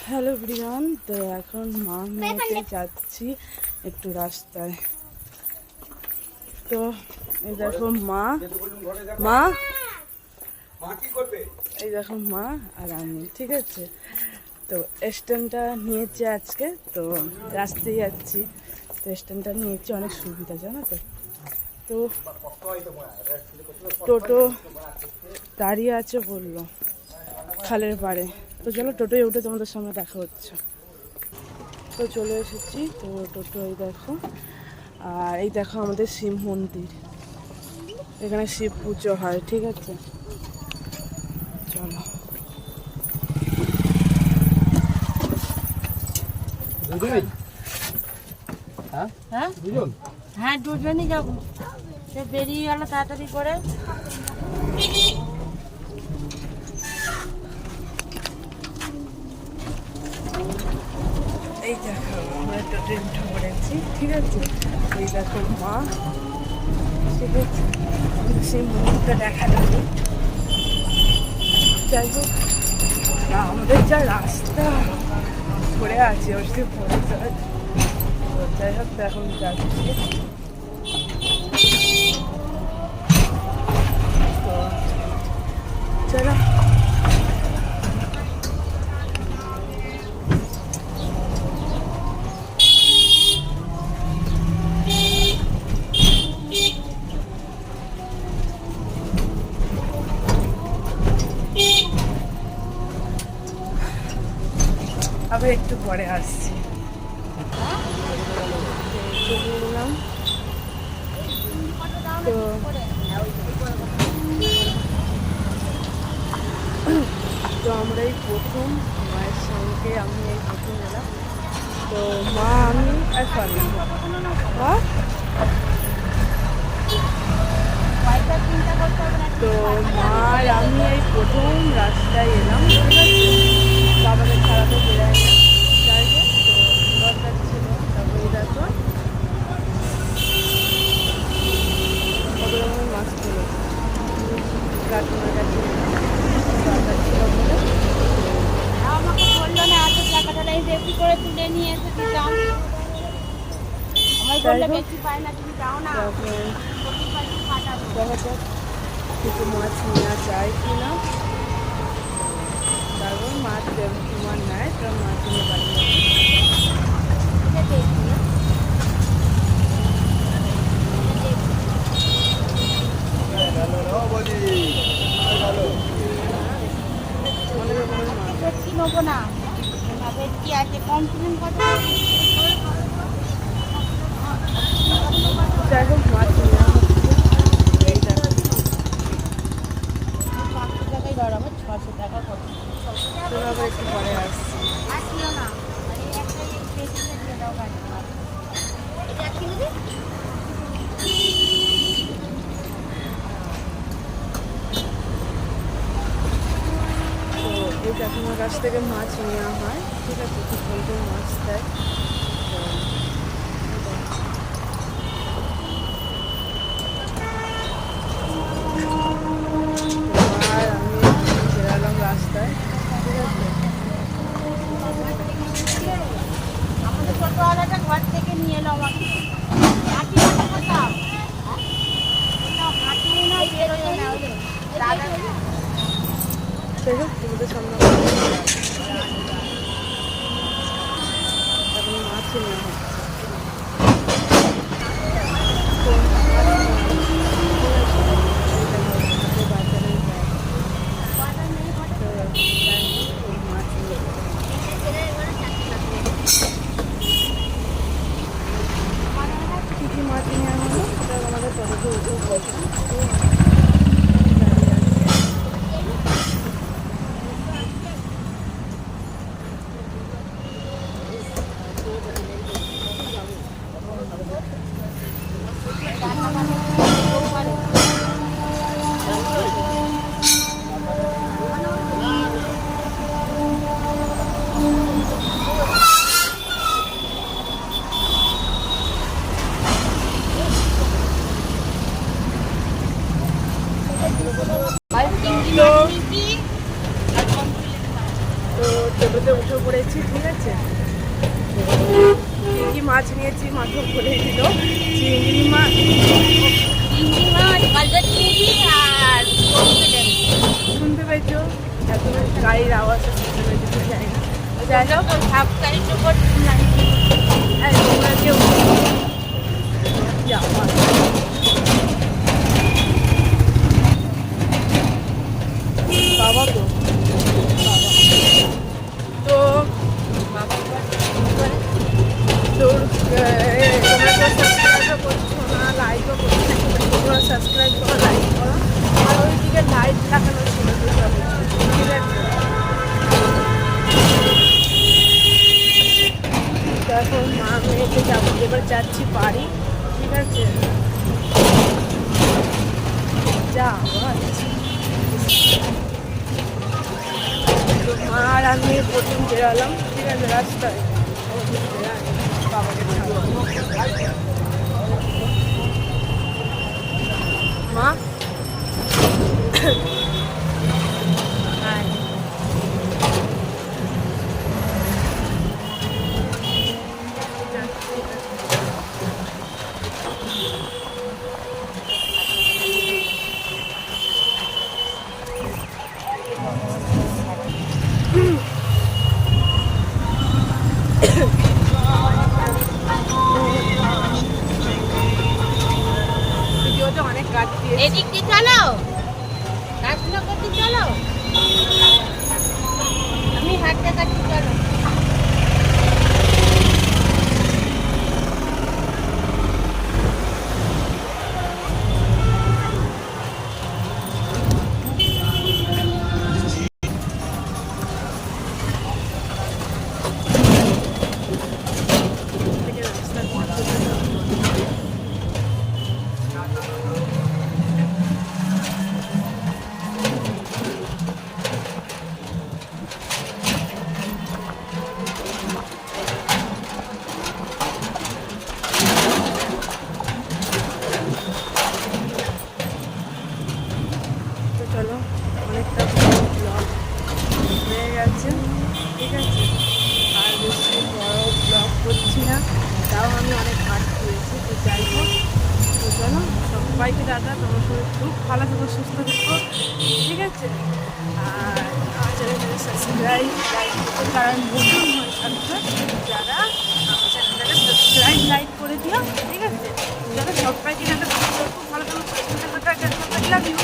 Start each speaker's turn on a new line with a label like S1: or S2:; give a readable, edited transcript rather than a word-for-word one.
S1: Hello Brian, তো এখন মা মেয়েকে যাচ্ছি একটু রাস্তায়। তো এই দেখো মা এই দেখো মা আর আমি, ঠিক আছে। তো স্ট্যান্ডটা নিয়েছি আজকে, তো রাস্তায় যাচ্ছি। তো স্ট্যান্ডটা নিয়েছি, অনেক সুবিধা জানো তো। তো টোটো দাঁড়িয়ে আছে বললো খালের পাড়ে, তো চলো টোটোয় উঠে তোমাদের সঙ্গে দেখা হচ্ছে। তো চলে এসেছি, তো টোটো এই দেখো। আর এই দেখো আমাদের শিব মন্দির, এখানে শিব পুজো হয়, ঠিক আছে। চলো
S2: হ্যাঁ দুজনই যাবো, সে বেরিয়ে গেল তাড়াতাড়ি করে।
S1: এই দেখো আমরা টোটো উঠে পড়েছি, ঠিক আছে। এই দেখো মা, ঠিক আছে। সেই মন্দিরটা দেখা যাবে। যাই হোক, আমাদের যা রাস্তা পড়ে আছে ওর পড়ে যায়। যাই হোক, তো এখন যাচ্ছি। তো চলো আবার একটু পরে আসছি। চলে এলাম। তো আমরা এই প্রথম মায়ের সঙ্গে আমি এই প্রথম এলাম। তো মা আমি আর স্বামী, তো মা আর আমি এই প্রথম রাস্তায় এলাম, ঠিক আছে। তো আমাদের খারাপও বেড়ায় না, যাই হোক। তো দরকার ছিল। তারপরে দেখো কত রকমের মাছ পেল, কাকিমার কাছে দরকার ছিল বলে।
S2: আমাকে বললো না এত টাকাটা বেশি করে তুলে নিয়ে এসে দিতাম। আমার বললে বেশি পায় না, তুমি যাও না।
S1: দেখা যাক কিছু মাছ নেওয়া যায় কিনা। তারপর মাছ তোমার নেয়, তো মাছ নিয়ে বাড়ি
S2: নেবো না, কি আছে কমপ্লেন কত।
S1: যাই হোক, মাছ নেওয়া হচ্ছে।
S2: 500 টাকাই ধরাবো, 600 টাকা কত।
S1: তোরা আবার একটু পরে আসছি।
S2: আসিও না, দিয়ে দাও গাড়ি।
S1: তো এই কাকিমার কাছ থেকে মাছ নেওয়া হয়, ঠিক আছে। খুব সুন্দর মাছ দেয়। আর আমি বেরালাম রাস্তায়, ঠিক আছে।
S2: আমাদের ছোটবেলাটা ঘর থেকে নিয়ে এলো আমাকে।
S1: যাই হোক, তোমাদের সামনে এখন মাছ নেওয়া হচ্ছে। কি কি মাছ নেওয়া হলো সেটা আমাদের টোটোতে উঠে বলছি। টোটোতে উঠে পড়েছি, ঠিক আছে। কি কি মাছ নিয়েছি মাকে বলে দিল, চিংড়ি মাছ,
S2: চিংড়ি মাছ, কালকে চিংড়ি আর পমফ্রেট।
S1: শুনতে পেয়েছো? এত গাড়ির আওয়াজ শুনতে পেয়েছো তো জানি না। যাই হোক,
S2: সাবস্ক্রাইব করতে
S1: এই তোমরা কেউ কি আওয়াজ? বাবা তো বাবা তো
S2: বাবা
S1: তোর তোমরা কেউ সাবস্ক্রাইবও করছো না, লাইকও করছো না, তোমরা সাবস্ক্রাইব করো, লাইক করো। আর ওইদিকে লাইট লাগানো ছিল দুটো, ঠিক আছে। এখন মা মেয়েকে যাবো, এবার যাচ্ছি বাড়ি, ঠিক আছে। যা আওয়াজ। তো মা আর আমি প্রথম বেরালাম, ঠিক আছে, রাস্তায়। বাবাকে মা ভিডিওতে অনেক গাছ দিয়েছে।
S2: এদিক দিয়ে চলো, গাছগুলো করতে চলো, আমি হাঁটতে কাটতে চলো।
S1: তো চলো, অনেকটা ব্লগ হয়ে গেছে, ঠিক আছে। আর বেশি বড় ব্লগ করছি না, তাও আমি অনেক কাজ করেছি। তো যাই হোক, তো চলো সবাইকে টাটা, তোমার সবাই খুব ভালো থেকো, সুস্থ থেকো, ঠিক আছে। আর আমার চ্যানেলটাকে সাবস্ক্রাইব লাইক করতে, কারণ নতুন হয়ে থাকবে যারা, আমার চ্যানেলটাকে সাবস্ক্রাইব লাইক করে দিও, ঠিক আছে। চলো সবাইকে টাটা, খুব ভালো থেকো, সুস্থ থেকো, টাটা, লাভ ইউ।